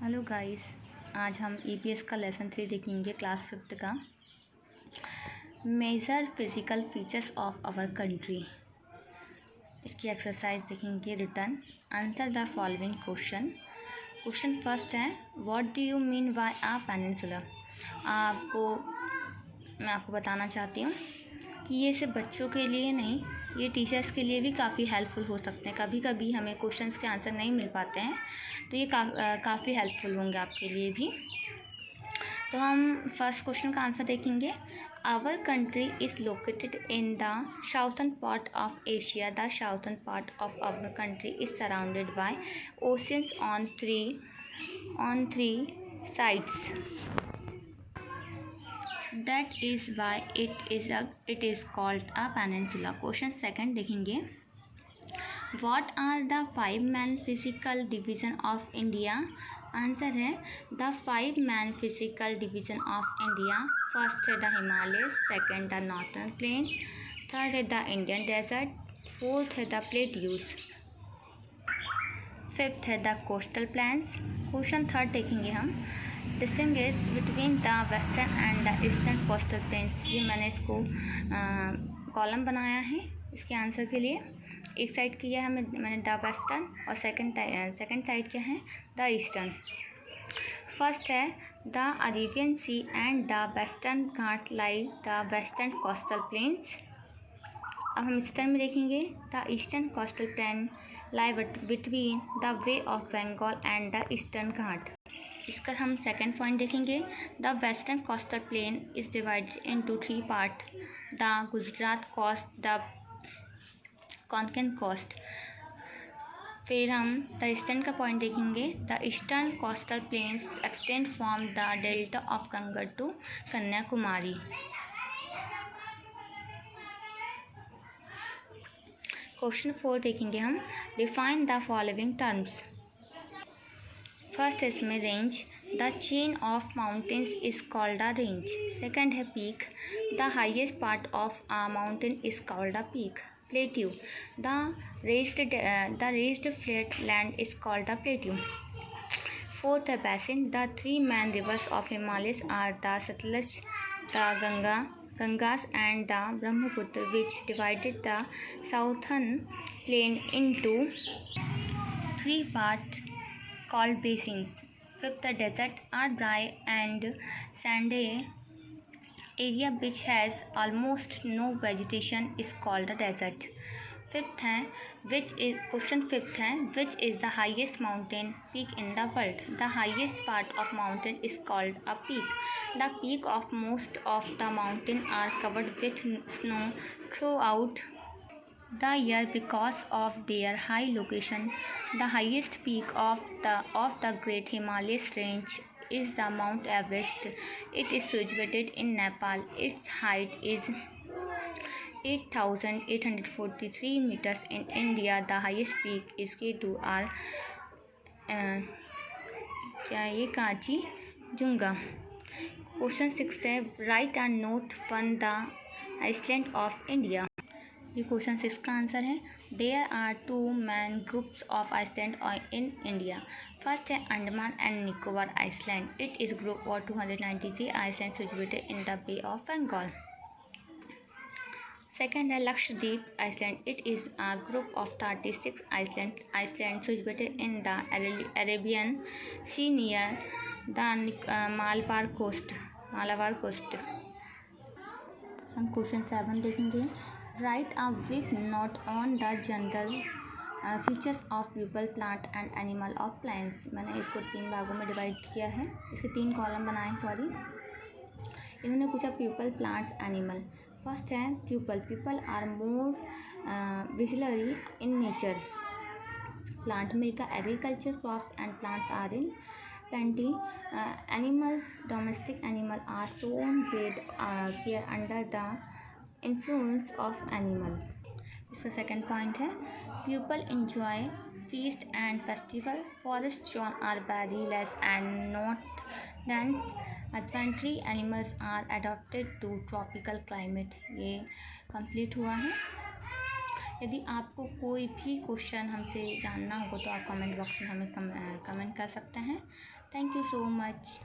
Hello guys, आज हम EPS का लेसन 3 देखेंगे क्लास 5 का। Major physical features of our country. इसकी एक्सरसाइज देखेंगे। Return answer the following question. Question first है, what do you mean by a peninsula. मैं आपको बताना चाहती हूँ कि ये सिर्फ बच्चों के लिए नहीं, ये टीचर्स के लिए भी काफ़ी हेल्पफुल हो सकते हैं। कभी कभी हमें क्वेश्चंस के आंसर नहीं मिल पाते हैं, तो ये काफ़ी हेल्पफुल होंगे आपके लिए भी। तो हम फर्स्ट क्वेश्चन का आंसर देखेंगे। Our country is located in the southern part of Asia. The southern part of our country is surrounded by oceans on three sides. That is why it is called a peninsula. Question second देखेंगे। What are the 5 main physical division of India? Answer है the 5 main physical division of India. First है the Himalayas, second the northern plains, third है the Indian desert, fourth है the plateaus, fifth है the coastal plans. Question third देखेंगे हम। Distinguish between the western and the eastern coastal planes. ये मैंने इसको column बनाया है इसके आंसर के लिए। एक साइड किया है मैंने द वेस्टर्न और सेकंड साइड क्या है द ईस्टर्न। फर्स्ट है the Arabian Sea and the western Ghat lie the western coastal plains. अब हम ईस्टर्न में देखेंगे। The eastern coastal plain lie between the Bay of Bengal and the eastern Ghat. इसका हम सेकंड पॉइंट देखेंगे। The western coastal plain is divided into 3 part, the Gujarat coast, the Konkan coast. फिर हम the eastern का पॉइंट देखेंगे। The eastern coastal plains extend from the delta of Ganga to Kanyakumari. Question 4 देखेंगे हम। Define the following terms. First है इसमें range. The chain of mountains is called a range. Second है peak. The highest part of a mountain is called a peak. Plateau. The raised flat land is called a plateau. Fourth है basin. The 3 main rivers of Himalayas are the Satluj, the Gangas and the Brahmaputra, which divided the southern plain into 3 parts called basins. Fifth, the desert are dry and sandy area which has almost no vegetation is called a desert. Question fifth है, which is the highest mountain peak in the world? The highest part of mountain is called a peak. The peak of most of the mountain are covered with snow throughout the year because of their high location. The highest peak of the Great Himalayas range is the Mount Everest. It is situated in Nepal. Its height is 8,843 meters. In India, the highest peak is K2R. क्या ये कांचीजुंगा। Question 6 है, right a not one the island of India. ये question 6 का answer है। There are 2 main groups of island in India. First है Andaman and Nicobar island. It is group of 293 islands situated in the Bay of Bengal. Second है Lakshadweep Island. It is a group of 36 islands situated in the Arabian Sea near the Malabar coast. हम question 7 देखेंगे। Right a brief note on the general features of people, plant and animal of plants. मैंने इसको 3 भागों में divide किया है, इसके 3 column बनाए हैं। सॉरी, इन्होंने पूछा पीपल, प्लांट्स, एनिमल। फर्स्ट है people are more vigilant in nature. Plant America, agriculture, crops and plants are in plenty. Animals, domestic animals are shown great care under the influence of animal. इसका second point है people enjoy feast and festival. Forest zone are very less and not dense. Husbandry animals are adapted to tropical climate. ये complete हुआ है। यदि आपको कोई भी question हमसे जानना होगा तो आप कमेंट बॉक्स में हमें कमेंट कर सकते हैं। Thank you so much.